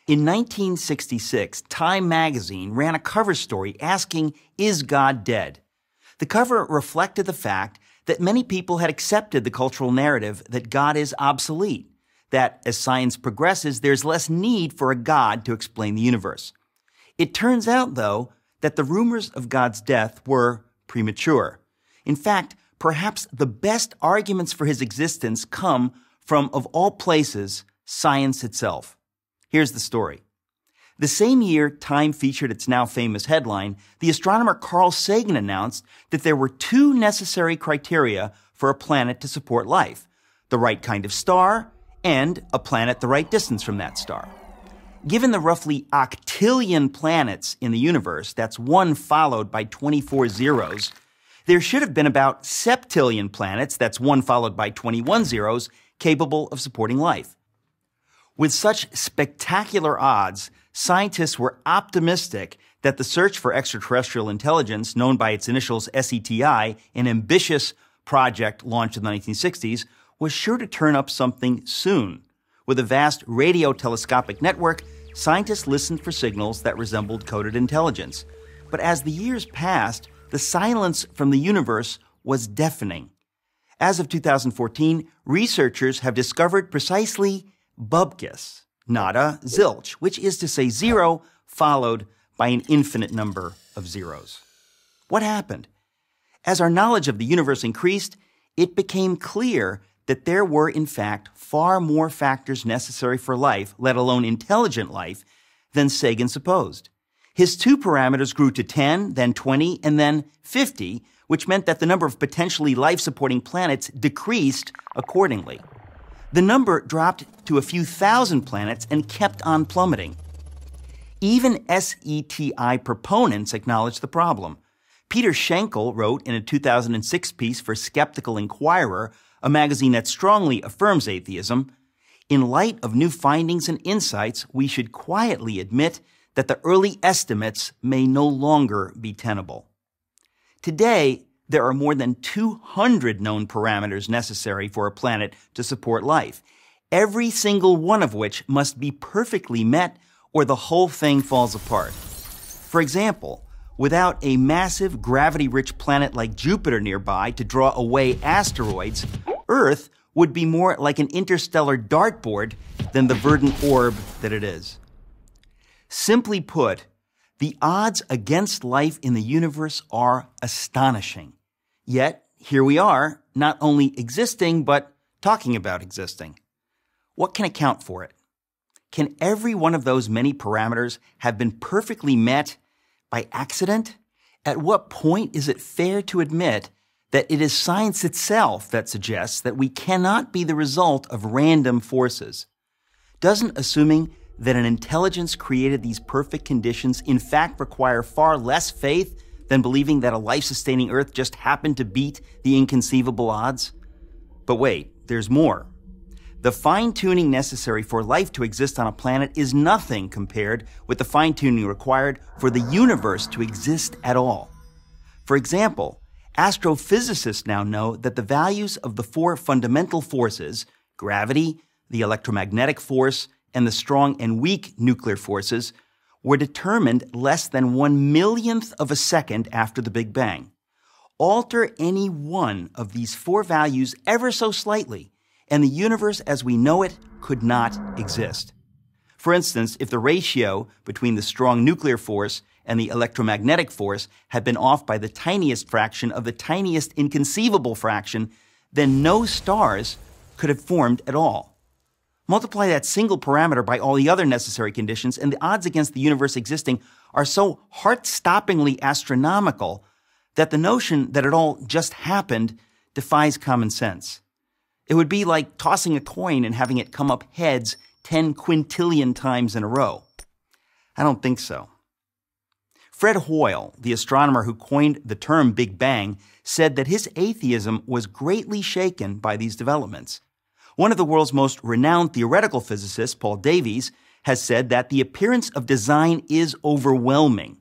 In 1966, Time magazine ran a cover story asking, "Is God dead?" The cover reflected the fact that many people had accepted the cultural narrative that God is obsolete, that as science progresses, there's less need for a God to explain the universe. It turns out, though, that the rumors of God's death were premature. In fact, perhaps the best arguments for his existence come from, of all places, science itself. Here's the story. The same year Time featured its now famous headline, the astronomer Carl Sagan announced that there were two necessary criteria for a planet to support life: the right kind of star and a planet the right distance from that star. Given the roughly octillion planets in the universe, that's one followed by 24 zeros, there should have been about septillion planets, that's one followed by 21 zeros, capable of supporting life. With such spectacular odds, scientists were optimistic that the search for extraterrestrial intelligence, known by its initials SETI, an ambitious project launched in the 1960s, was sure to turn up something soon. With a vast radio telescopic network, scientists listened for signals that resembled coded intelligence. But as the years passed, the silence from the universe was deafening. As of 2014, researchers have discovered precisely bupkis, nada, zilch, which is to say zero followed by an infinite number of zeros. What happened? As our knowledge of the universe increased, it became clear that there were, in fact, far more factors necessary for life, let alone intelligent life, than Sagan supposed. His two parameters grew to 10, then 20, and then 50, which meant that the number of potentially life-supporting planets decreased accordingly. The number dropped to a few thousand planets and kept on plummeting. Even SETI proponents acknowledged the problem. Peter Schenkel wrote in a 2006 piece for Skeptical Inquirer, a magazine that strongly affirms atheism, "In light of new findings and insights, we should quietly admit that the early estimates may no longer be tenable." Today, there are more than 200 known parameters necessary for a planet to support life, every single one of which must be perfectly met or the whole thing falls apart. For example, without a massive gravity-rich planet like Jupiter nearby to draw away asteroids, Earth would be more like an interstellar dartboard than the verdant orb that it is. Simply put, the odds against life in the universe are astonishing. Yet, here we are, not only existing, but talking about existing. What can account for it? Can every one of those many parameters have been perfectly met by accident? At what point is it fair to admit that it is science itself that suggests that we cannot be the result of random forces? Doesn't assuming that an intelligence created these perfect conditions in fact require far less faith than believing that a life-sustaining Earth just happened to beat the inconceivable odds? But wait, there's more. The fine-tuning necessary for life to exist on a planet is nothing compared with the fine-tuning required for the universe to exist at all. For example, astrophysicists now know that the values of the four fundamental forces, gravity, the electromagnetic force, and the strong and weak nuclear forces, were determined less than 1/1,000,000th of a second after the Big Bang. Alter any one of these four values ever so slightly, and the universe as we know it could not exist. For instance, if the ratio between the strong nuclear force and the electromagnetic force had been off by the tiniest fraction of the tiniest inconceivable fraction, then no stars could have formed at all. Multiply that single parameter by all the other necessary conditions, and the odds against the universe existing are so heart-stoppingly astronomical that the notion that it all just happened defies common sense. It would be like tossing a coin and having it come up heads 10 quintillion times in a row. I don't think so. Fred Hoyle, the astronomer who coined the term Big Bang, said that his atheism was greatly shaken by these developments. One of the world's most renowned theoretical physicists, Paul Davies, has said that the appearance of design is overwhelming.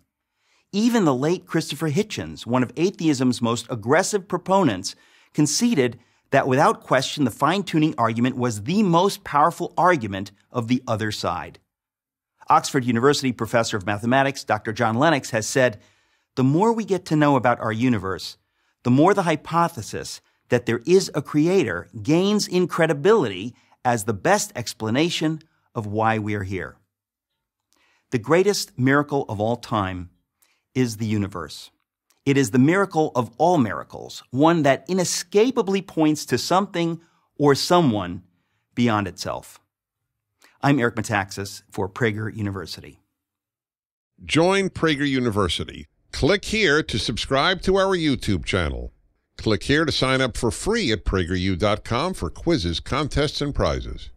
Even the late Christopher Hitchens, one of atheism's most aggressive proponents, conceded that without question the fine-tuning argument was the most powerful argument of the other side. Oxford University professor of mathematics, Dr. John Lennox, has said, "The more we get to know about our universe, the more the hypothesis that there is a creator gains in credibility as the best explanation of why we are here." The greatest miracle of all time is the universe. It is the miracle of all miracles, one that inescapably points to something or someone beyond itself. I'm Eric Metaxas for Prager University. Join Prager University. Click here to subscribe to our YouTube channel. Click here to sign up for free at prageru.com for quizzes, contests, and prizes.